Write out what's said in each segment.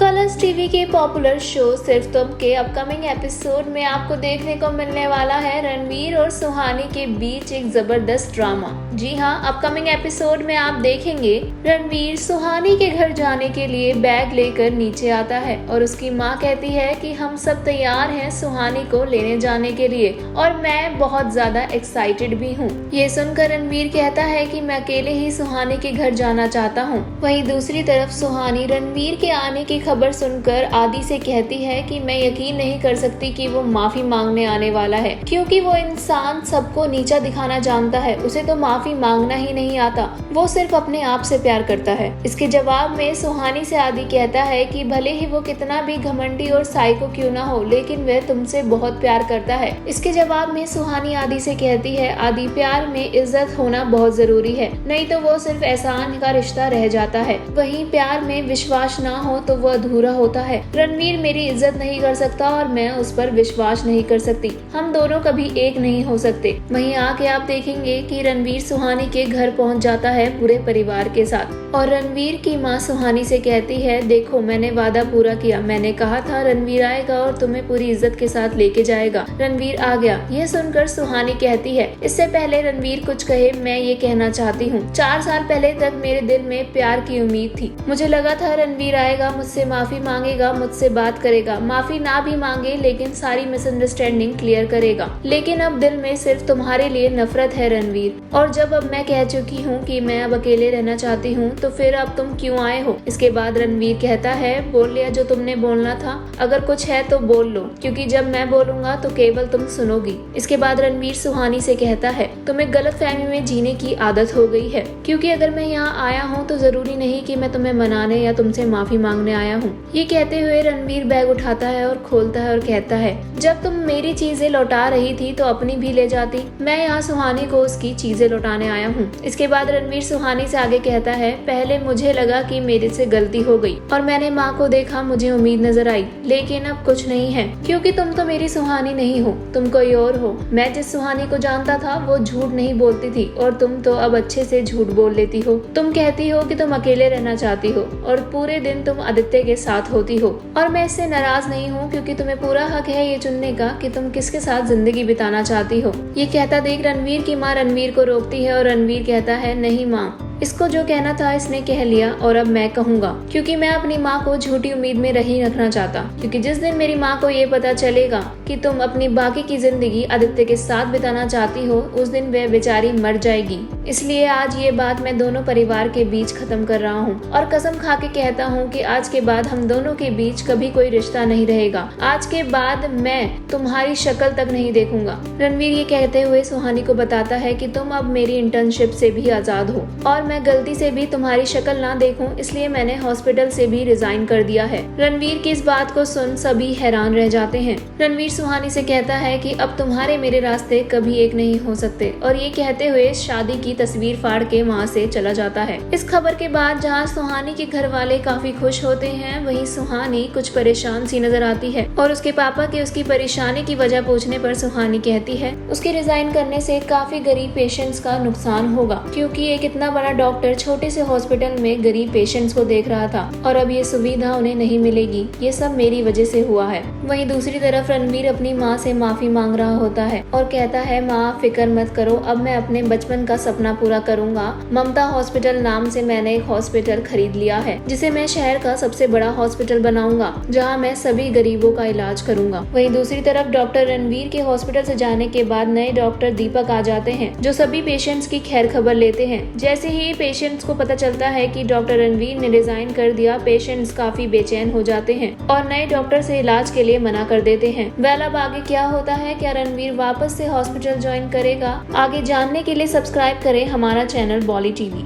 Colors TV के popular show सिर्फ तुम के अपकमिंग एपिसोड में आपको देखने को मिलने वाला है रणवीर और सुहानी के बीच एक जबरदस्त ड्रामा। जी हाँ, अपकमिंग एपिसोड में आप देखेंगे रणवीर सुहानी के घर जाने के लिए बैग लेकर नीचे आता है और उसकी माँ कहती है कि हम सब तैयार हैं सुहानी को लेने जाने के लिए और मैं बहुत ज्यादा एक्साइटेड भी हूँ। ये सुनकर रणवीर कहता है कि मैं अकेले ही सुहानी के घर जाना चाहता हूँ। वहीं दूसरी तरफ सुहानी रणवीर के आने की खबर सुनकर आदि से कहती है कि मैं यकीन नहीं कर सकती कि वो माफी मांगने आने वाला है, क्योंकि वो इंसान सबको नीचा दिखाना जानता है, उसे तो माफी मांगना ही नहीं आता, वो सिर्फ अपने आप से प्यार करता है। इसके जवाब में सुहानी से आदि कहता है कि भले ही वो कितना भी घमंडी और साइको क्यों ना हो, लेकिन वह तुमसे बहुत प्यार करता है। इसके जवाब में सुहानी आदि से कहती है, आदि प्यार में इज्जत होना बहुत जरूरी है, नहीं तो वो सिर्फ एहसान का रिश्ता रह जाता है। वहीं प्यार में विश्वास ना हो तो वो अधूरा होता है। रणवीर मेरी इज्जत नहीं कर सकता और मैं उस पर विश्वास नहीं कर सकती, हम दोनों कभी एक नहीं हो सकते। वहीं आके आप देखेंगे कि रणवीर सुहानी के घर पहुंच जाता है पूरे परिवार के साथ और रणवीर की माँ सुहानी से कहती है, देखो मैंने वादा पूरा किया, मैंने कहा था रणवीर आएगा और तुम्हें पूरी इज्जत के साथ लेके जाएगा, रणवीर आ गया। यह सुनकर सुहानी कहती है, इससे पहले रणवीर कुछ कहे मैं ये कहना चाहती हूँ, 4 साल पहले तक मेरे दिल में प्यार की उम्मीद थी, मुझे लगा था रणवीर आएगा, मुझसे माफी मांगेगा, मुझसे बात करेगा, माफी ना भी मांगे लेकिन सारी मिसअंडरस्टैंडिंग क्लियर करेगा, लेकिन अब दिल में सिर्फ तुम्हारे लिए नफरत है रणवीर, और जब अब मैं कह चुकी हूँ कि मैं अब अकेले रहना चाहती हूँ तो फिर अब तुम क्यों आए हो। इसके बाद रणवीर कहता है, बोल लिया जो तुमने बोलना था, अगर कुछ है तो बोल लो, क्योंकि जब मैं बोलूंगा तो केवल तुम सुनोगी। इसके बाद रणवीर सुहानी से कहता है, तुम्हें गलतफहमी में जीने की आदत हो गई है, क्योंकि अगर मैं यहाँ आया हूँ तो जरूरी नहीं कि मैं तुम्हें मनाने या तुमसे माफी मांगने आया हूँ। ये कहते हुए रणवीर बैग उठाता है और खोलता है और कहता है, जब तुम मेरी चीजें लौटा रही थी तो अपनी भी ले जाती, मैं यहाँ सुहानी को उसकी चीजें लौटाने आया हूँ। इसके बाद रणवीर सुहानी से आगे कहता है, पहले मुझे लगा कि मेरे से गलती हो गई और मैंने माँ को देखा, मुझे उम्मीद नजर आई, लेकिन अब कुछ नहीं है, क्योंकि तुम तो मेरी सुहानी नहीं हो, तुम कोई और हो। मैं जिस सुहानी को जानता था वो झूठ नहीं बोलती थी और तुम तो अब अच्छे से झूठ बोल लेती हो। तुम कहती हो कि तुम अकेले रहना चाहती हो और पूरे दिन तुम आदित्य के साथ होती हो, और मैं इससे नाराज नहीं हूँ, क्योंकि तुम्हें पूरा हक है ये चुनने का कि तुम किसके साथ जिंदगी बिताना चाहती हो। ये कहता देख रणवीर की माँ रणवीर को रोकती है और रणवीर कहता है, नहीं माँ, इसको जो कहना था इसने कह लिया और अब मैं कहूँगा, क्योंकि मैं अपनी माँ को झूठी उम्मीद में नहीं रखना चाहता, क्योंकि जिस दिन मेरी माँ को ये पता चलेगा कि तुम अपनी बाकी की जिंदगी आदित्य के साथ बिताना चाहती हो, उस दिन वह बेचारी मर जाएगी। इसलिए आज ये बात मैं दोनों परिवार के बीच खत्म कर रहा हूँ और कसम खा के कहता हूँ कि आज के बाद हम दोनों के बीच कभी कोई रिश्ता नहीं रहेगा। आज के बाद मैं तुम्हारी शक्ल तक नहीं देखूंगा। रणवीर ये कहते हुए सुहानी को बताता है कि तुम अब मेरी इंटर्नशिप से भी आजाद हो और मैं गलती से भी तुम्हारी शक्ल ना देखूं, इसलिए मैंने हॉस्पिटल से भी रिजाइन कर दिया है। रणवीर की इस बात को सुन सभी हैरान रह जाते हैं। रणवीर सुहानी से कहता है कि अब तुम्हारे मेरे रास्ते कभी एक नहीं हो सकते, और ये कहते हुए शादी की तस्वीर फाड़ के वहाँ से चला जाता है। इस खबर के बाद जहाँ सुहानी के घर वाले काफी खुश होते हैं, वहीं सुहानी कुछ परेशान सी नजर आती है और उसके पापा के उसकी परेशानी की वजह पूछने पर सुहानी कहती है, उसके रिजाइन करने से काफी गरीब पेशेंट्स का नुकसान होगा, क्योंकि एक इतना बड़ा डॉक्टर छोटे से हॉस्पिटल में गरीब पेशेंट्स को देख रहा था और अब ये सुविधा उन्हें नहीं मिलेगी, ये सब मेरी वजह से हुआ है। वहीं दूसरी तरफ रणवीर अपनी माँ से माफी मांग रहा होता है और कहता है, माँ फिक्र मत करो, अब मैं अपने बचपन का सपना पूरा करूंगा। ममता हॉस्पिटल नाम से मैंने एक हॉस्पिटल खरीद लिया है, जिसे मैं शहर का सबसे बड़ा हॉस्पिटल बनाऊंगा, जहाँ मैं सभी गरीबों का इलाज करूंगा। वहीं दूसरी तरफ डॉक्टर रणवीर के हॉस्पिटल से जाने के बाद नए डॉक्टर दीपक आ जाते हैं, जो सभी पेशेंट्स की खैर खबर लेते हैं। जैसे ही पेशेंट्स को पता चलता है कि डॉक्टर रणवीर ने रिजाइन कर दिया, पेशेंट्स काफी बेचैन हो जाते हैं और नए डॉक्टर से इलाज के लिए मना कर देते हैं। वेल अब आगे क्या होता है, क्या रणवीर वापस से हॉस्पिटल ज्वाइन करेगा? आगे जानने के लिए सब्सक्राइब करें हमारा चैनल बॉली टीवी।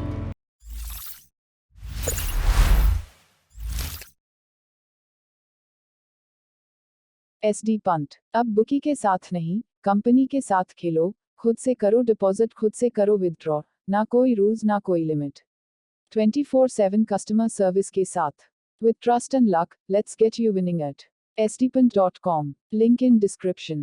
SD पंट अब बुकी के साथ नहीं, कंपनी के साथ खेलो, खुद से करो डिपॉजिट, खुद से करो विदड्रॉ, ना कोई रूल्स ना कोई लिमिट, 24/7 कस्टमर सर्विस के साथ, with trust and luck, let's get you winning eight sdpant.com, link in description.